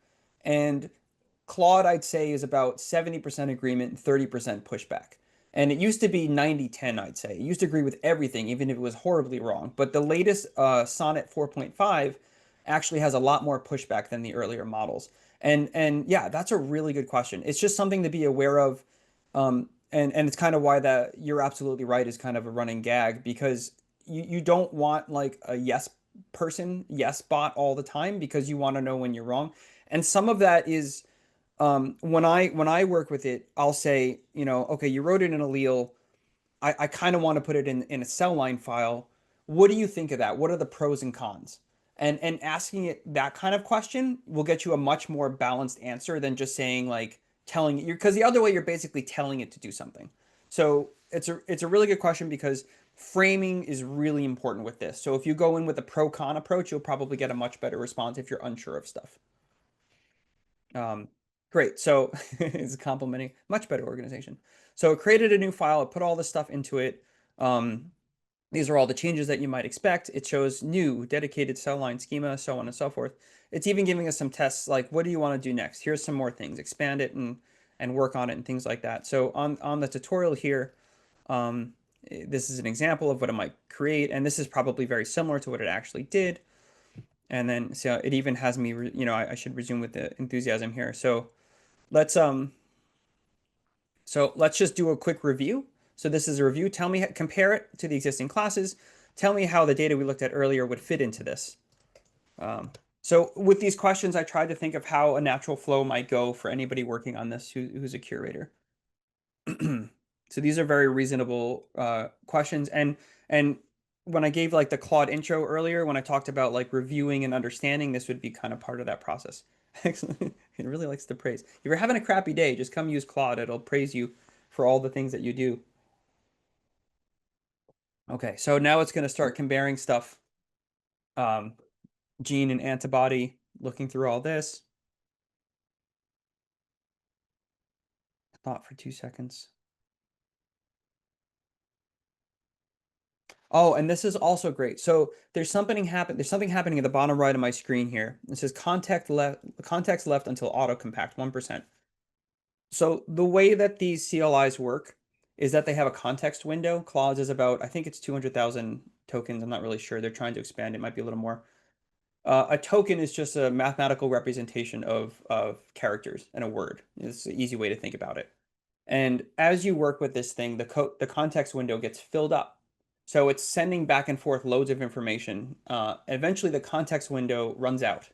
And Claude, I'd say, is about 70% agreement and 30% pushback. And it used to be 90-10, I'd say. It used to agree with everything, even if it was horribly wrong. But the latest Sonnet 4.5 actually has a lot more pushback than the earlier models. And yeah, that's a really good question. It's just something to be aware of. And it's kind of why that you're absolutely right is kind of a running gag because you don't want like a yes person yes bot all the time because you want to know when you're wrong. And some of that is when I work with it, I'll say, okay, you wrote it in allele. I kind of want to put it in a cell line file. What do you think of that? What are the pros and cons? And asking it that kind of question will get you a much more balanced answer than just saying like telling it, because the other way you're basically telling it to do something. So it's a really good question because framing is really important with this. So if you go in with a pro con approach, you'll probably get a much better response if you're unsure of stuff. Um, great. So it's complimenting much better organization. So it created a new file. It put all this stuff into it. These are all the changes that you might expect. It shows new dedicated cell line schema, so on and so forth. It's even giving us some tests like, what do you want to do next? Here's some more things. Expand it and work on it and things like that. So on the tutorial here, this is an example of what it might create. And this is probably very similar to what it actually did. And then so it even has me, I should resume with the enthusiasm here. So let's just do a quick review. So this is a review. Tell me, compare it to the existing classes. Tell me how the data we looked at earlier would fit into this. So with these questions, I tried to think of how a natural flow might go for anybody working on this who's a curator. So these are very reasonable questions. And when I gave like the Claude intro earlier, when I talked about like reviewing and understanding, this would be kind of part of that process. Excellent. It really likes to praise. If you're having a crappy day, just come use Claude. It'll praise you for all the things that you do. Okay, so now it's going to start comparing stuff. Um, gene and antibody, looking through all this. Thought for 2 seconds. Oh, and this is also great. So there's something happening at the bottom right of my screen here. It says context left until auto compact 1%. So the way that these CLIs work is that they have a context window. Claude is about, I think it's 200,000 tokens. I'm not really sure. They're trying to expand. It might be a little more. A token is just a mathematical representation of characters and a word. It's an easy way to think about it. And as you work with this thing, the context window gets filled up. So it's sending back and forth loads of information. Eventually, the context window runs out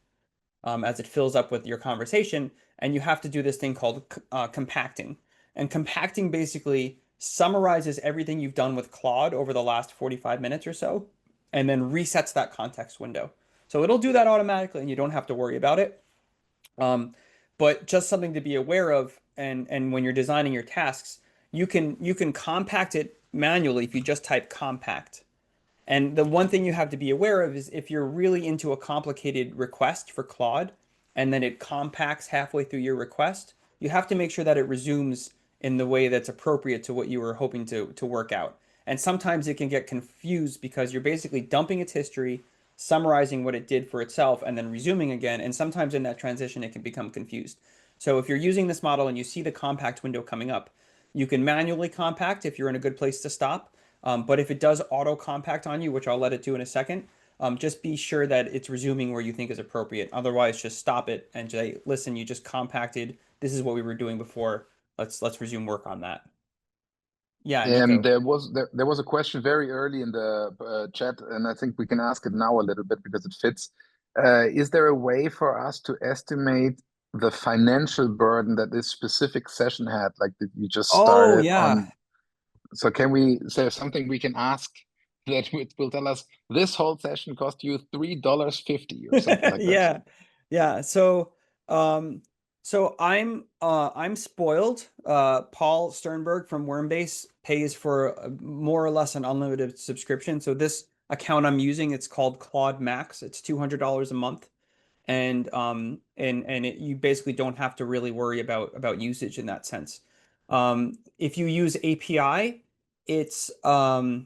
as it fills up with your conversation, and you have to do this thing called compacting. And compacting basically summarizes everything you've done with Claude over the last 45 minutes or so, and then resets that context window. So it'll do that automatically, and you don't have to worry about it. But just something to be aware of, and when you're designing your tasks, you can compact it manually if you just type compact. And the one thing you have to be aware of is if you're really into a complicated request for Claude, and then it compacts halfway through your request, you have to make sure that it resumes in the way that's appropriate to what you were hoping to work out. And sometimes it can get confused because you're basically dumping its history, summarizing what it did for itself, and then resuming again. And sometimes in that transition, it can become confused. So if you're using this model and you see the compact window coming up, you can manually compact if you're in a good place to stop. But if it does auto compact on you, which I'll let it do in a second, just be sure that it's resuming where you think is appropriate. Otherwise, just stop it and say, listen, you just compacted. This is what we were doing before. Let's resume work on that. Yeah, And Nico. there was a question very early in the chat, and I think we can ask it now a little bit because it fits. Is there a way for us to estimate the financial burden that this specific session had? Like that you just Oh started yeah. on. So can we say something we can ask that will tell us this whole session cost you $3.50 or something like that? Yeah. Yeah. So I'm spoiled. Paul Sternberg from Wormbase pays for more or less an unlimited subscription. So this account I'm using, it's called Claude Max. It's $200 a month. And you basically don't have to really worry about usage in that sense. If you use API, it's the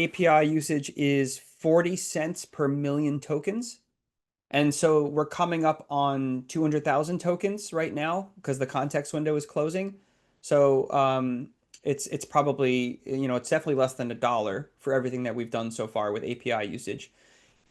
API usage is 40 cents per million tokens. And so we're coming up on 200,000 tokens right now because the context window is closing. So it's probably, it's definitely less than $1 for everything that we've done so far with API usage.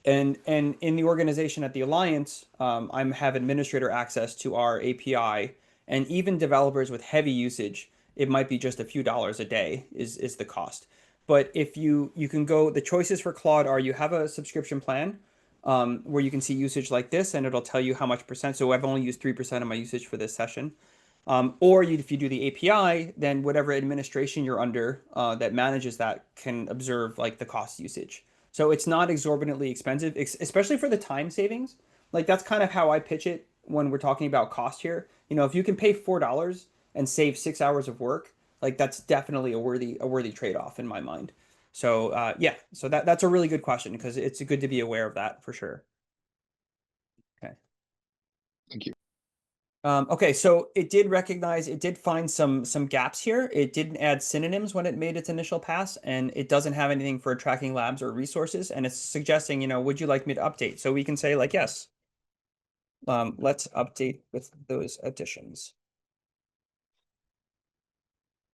And in the organization at the Alliance, I have administrator access to our API, and even developers with heavy usage, it might be just a few dollars a day is the cost. But if you can go, the choices for Claude are you have a subscription plan where you can see usage like this, and it'll tell you how much percent. So I've only used 3% of my usage for this session. Or if you do the API, then whatever administration you're under that manages that can observe like the cost usage. So it's not exorbitantly expensive, especially for the time savings. Like that's kind of how I pitch it when we're talking about cost here. You know, if you can pay $4 and save 6 hours of work, like that's definitely a worthy trade-off in my mind. So yeah, so that's a really good question because it's good to be aware of that for sure. Okay. Thank you. Okay, so it did find some gaps here. It didn't add synonyms when it made its initial pass, and it doesn't have anything for tracking labs or resources. And it's suggesting, would you like me to update? So we can say like, yes, let's update with those additions.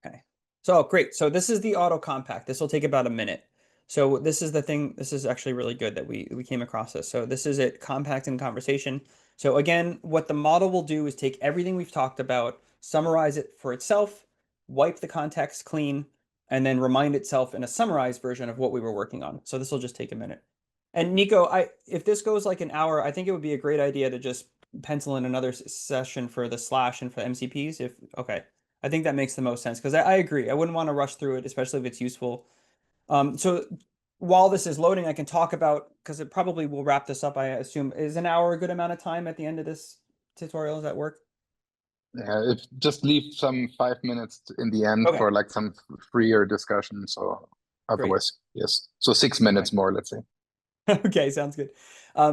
Okay. So great. So this is the auto compact. This will take about a minute. So this is the thing. This is actually really good that we came across this. So this is it, compact in conversation. So again, what the model will do is take everything we've talked about, summarize it for itself, wipe the context clean, and then remind itself in a summarized version of what we were working on. So this will just take a minute. And Nico, if this goes like an hour, I think it would be a great idea to just pencil in another session for the slash and for MCPs. Okay. I think that makes the most sense because I agree. I wouldn't want to rush through it, especially if it's useful. So while this is loading, I can talk about, because it probably will wrap this up, I assume. Is an hour a good amount of time at the end of this tutorial? Does that work? Yeah, if just leave some 5 minutes in the end Okay, for like some freer discussion. So great. otherwise, yes. So 6 minutes Okay. more, let's say. Okay, sounds good.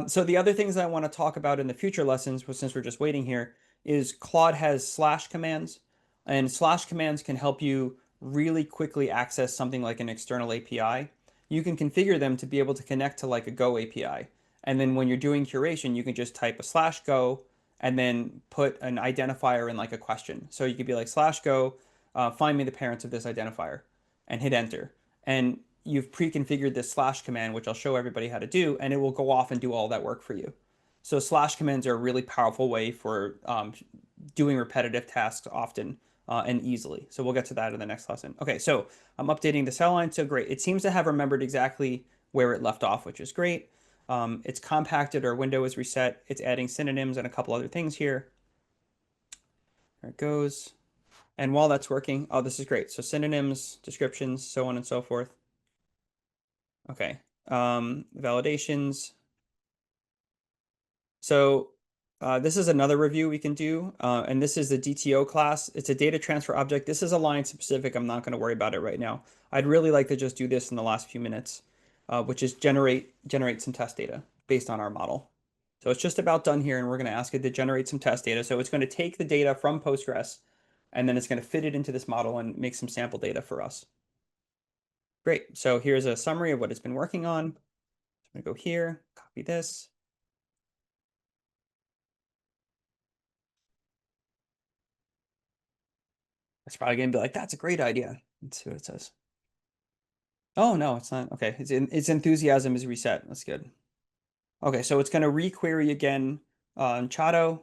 So the other things I want to talk about in the future lessons, since we're just waiting here, is Claude has slash commands, and slash commands can help you really quickly access something like an external API. You can configure them to be able to connect to like a Go API. And then when you're doing curation, you can just type a slash go and then put an identifier in like a question. So you could be like slash go, find me the parents of this identifier, and hit enter. And you've pre-configured this slash command, which I'll show everybody how to do, and it will go off and do all that work for you. So slash commands are a really powerful way for doing repetitive tasks often and easily. So we'll get to that in the next lesson. Okay, so I'm updating the cell line. So great. It seems to have remembered exactly where it left off, which is great. It's compacted, our window is reset. It's adding synonyms and a couple other things here. There it goes. And while that's working, oh, this is great. So synonyms, descriptions, so on and so forth. Okay. Validations. So this is another review we can do. And this is the DTO class. It's a data transfer object. This is a line specific. I'm not going to worry about it right now. I'd really like to just do this in the last few minutes, which is generate some test data based on our model. So it's just about done here, and we're going to ask it to generate some test data. So it's going to take the data from Postgres, and then it's going to fit it into this model and make some sample data for us. Great. So here's a summary of what it's been working on. I'm going to go here, copy this. It's probably going to be like, that's a great idea. Let's see what it says. Oh, no, it's not. Okay, its enthusiasm is reset. That's good. Okay, so it's going to requery again on Chado.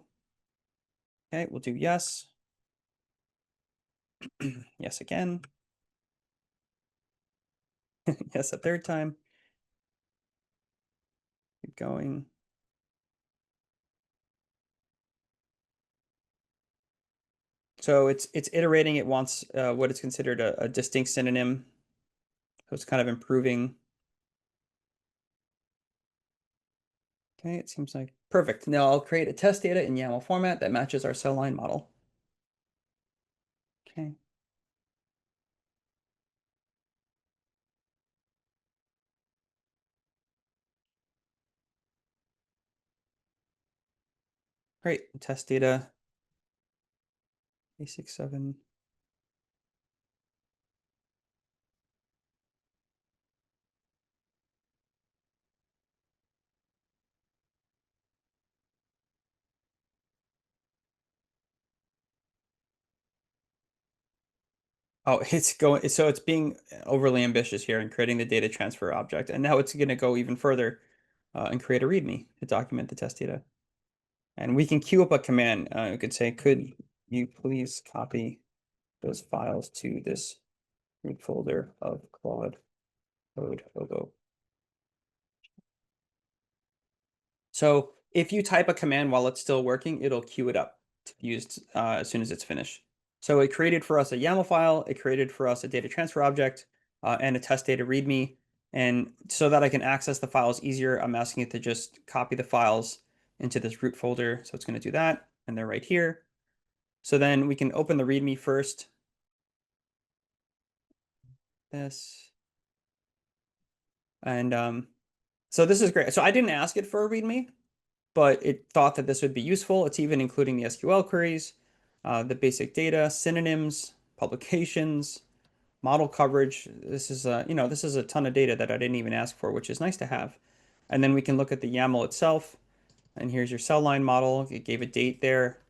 Okay, we'll do yes. Yes again. Yes a third time. Keep going. So it's iterating. It wants what is considered a distinct synonym. So it's kind of improving. Okay, it seems like perfect. Now I'll create a test data in YAML format that matches our cell line model. Okay. Great. Test data. A67. Oh, it's going, so it's being overly ambitious here and creating the data transfer object. And now it's going to go even further and create a README to document the test data. And we can queue up a command. We could say, could you please copy those files to this root folder of Claude? Code OBO. So if you type a command while it's still working, it'll queue it up to be used as soon as it's finished. So it created for us a YAML file, it created for us a data transfer object, and a test data README. And so that I can access the files easier, I'm asking it to just copy the files into this root folder. So it's going to do that, and they're right here. So then we can open the README first. This. And so this is great. So I didn't ask it for a README, but it thought that this would be useful. It's even including the SQL queries, the basic data, synonyms, publications, model coverage. This is this is a ton of data that I didn't even ask for, which is nice to have. And then we can look at the YAML itself. And here's your cell line model. It gave a date there,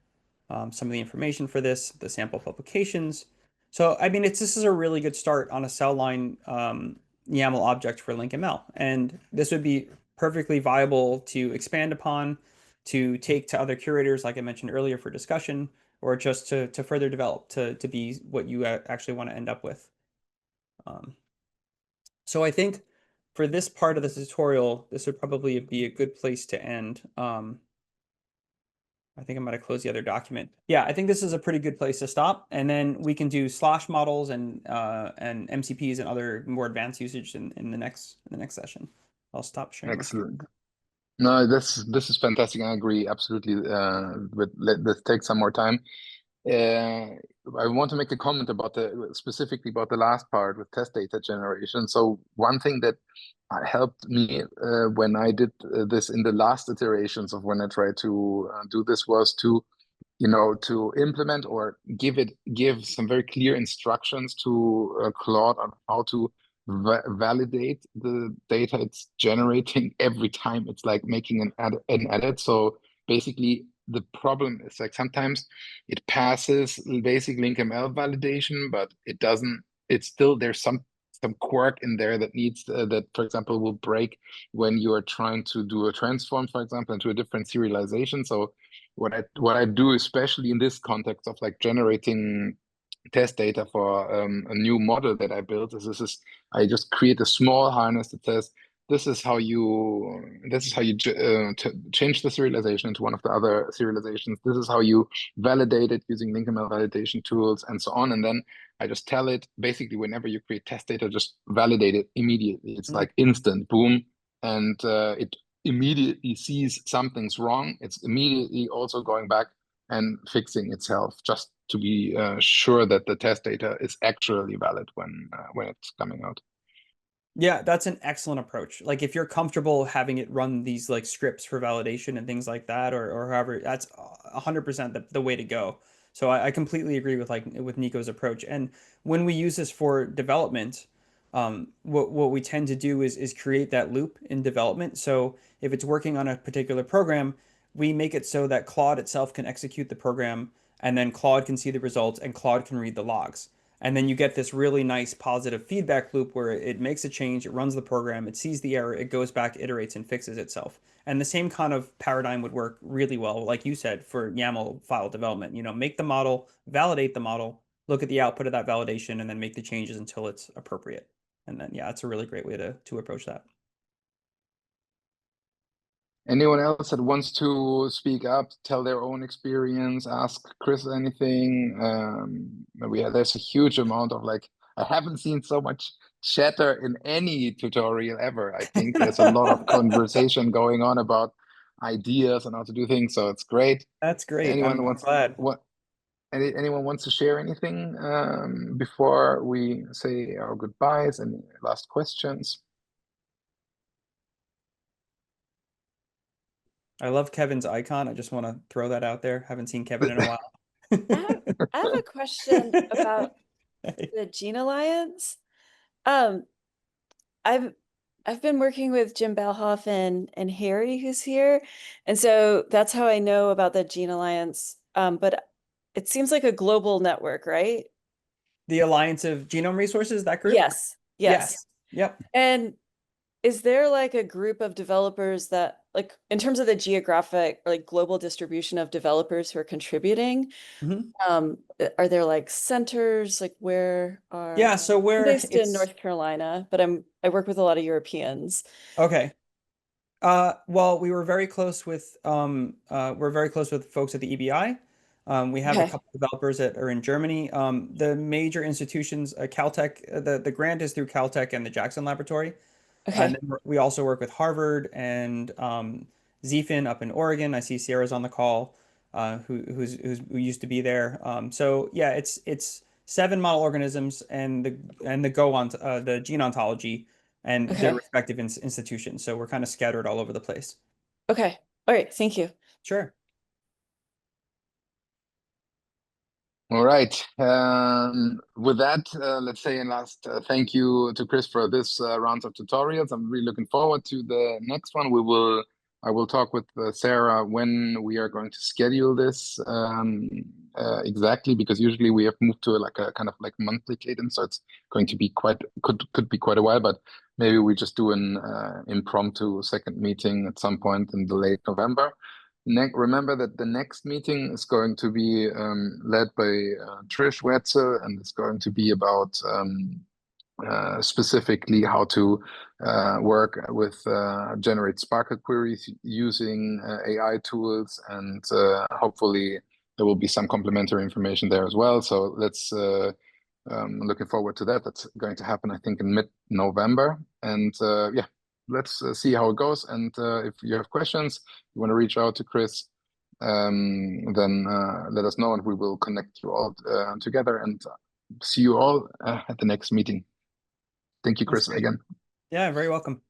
some of the information for this, the sample publications. So, I mean, this is a really good start on a cell line YAML object for LinkML. And this would be perfectly viable to expand upon, to take to other curators, like I mentioned earlier, for discussion, or just to further develop to be what you actually want to end up with. So I think for this part of the tutorial, this would probably be a good place to end. I think I'm going to close the other document. Yeah, I think this is a pretty good place to stop. And then we can do slosh models and MCPs and other more advanced usage in the next session. I'll stop sharing my screen. Excellent. No, this is fantastic. I agree absolutely. Let's take some more time. I want to make a comment about specifically about the last part with test data generation. So one thing that helped me when I did this in the last iterations of when I tried to do this was to to implement or give some very clear instructions to Claude on how to validate the data it's generating every time it's like making an edit. So basically, the problem is like sometimes it passes basic LinkML validation, but it doesn't. It's still there's some quirk in there that needs that, for example, will break when you are trying to do a transform, for example, into a different serialization. So what I do, especially in this context of like generating test data for a new model that I built, is I just create a small harness that says this is how you change the serialization into one of the other serializations. This is how you validate it using LinkML validation tools and so on. And then I just tell it basically whenever you create test data, just validate it immediately. It's like instant boom, and it immediately sees something's wrong. It's immediately also going back and fixing itself just to be sure that the test data is actually valid when it's coming out. Yeah, that's an excellent approach. Like if you're comfortable having it run these like scripts for validation and things like that, or however, that's 100% the way to go. So I completely agree with with Nico's approach. And when we use this for development, what we tend to do is create that loop in development. So if it's working on a particular program, we make it so that Claude itself can execute the program, and then Claude can see the results, and Claude can read the logs. And then you get this really nice positive feedback loop where it makes a change, it runs the program, it sees the error, it goes back, iterates, and fixes itself. And the same kind of paradigm would work really well, like you said, for YAML file development. Make the model, validate the model, look at the output of that validation, and then make the changes until it's appropriate. And then, yeah, it's a really great way to approach that. Anyone else that wants to speak up, tell their own experience, ask Chris anything? There's a huge amount of like, I haven't seen so much chatter in any tutorial ever. I think there's a lot of conversation going on about ideas and how to do things, so it's great. That's great. Anyone I'm wants glad. anyone wants to share anything before we say our goodbyes? Any last questions? I love Kevin's icon. I just want to throw that out there. Haven't seen Kevin in a while. I have a question about the Gene Alliance. Um, I've been working with Jim Balhoff and Harry, who's here, and so that's how I know about the Gene Alliance. But it seems like a global network, right? The Alliance of Genome Resources, that group? Yes, yes. Yes. Yep. And is there like a group of developers that, like, in terms of the geographic or like global distribution of developers who are contributing, Mhm. are there like centers? Like where Yeah, are so I'm where based in North Carolina, but I work with a lot of Europeans. okay. Well, we're very close with folks at the EBI. We have a Okay. couple developers that are in Germany. The major institutions, Caltech, the grant is through Caltech and the Jackson Laboratory. And Okay. then we also work with Harvard and ZFIN up in Oregon. I see Sierra's on the call, who used to be there. So yeah, it's 7 model organisms and the the gene ontology and their Okay. respective institutions. So we're kind of scattered all over the place. Okay. All right. Thank you. Sure. All right. With that, let's say a last thank you to Chris for this round of tutorials. I'm really looking forward to the next one. I will talk with Sarah when we are going to schedule this exactly, because usually we have moved to like a kind of like monthly cadence, so it's going to be could be quite a while. But maybe we just do an impromptu second meeting at some point in the late November. Remember that the next meeting is going to be led by Trish Wetzel, and it's going to be about specifically how to work with generate Sparkle queries using AI tools, and hopefully there will be some complementary information there as well. So let's looking forward to that. That's going to happen, I think, in mid-November, and yeah. Let's see how it goes. And if you have questions, you want to reach out to Chris, then let us know and we will connect you all together and see you all at the next meeting. Thank you, That's Chris, great. again. Yeah, very welcome.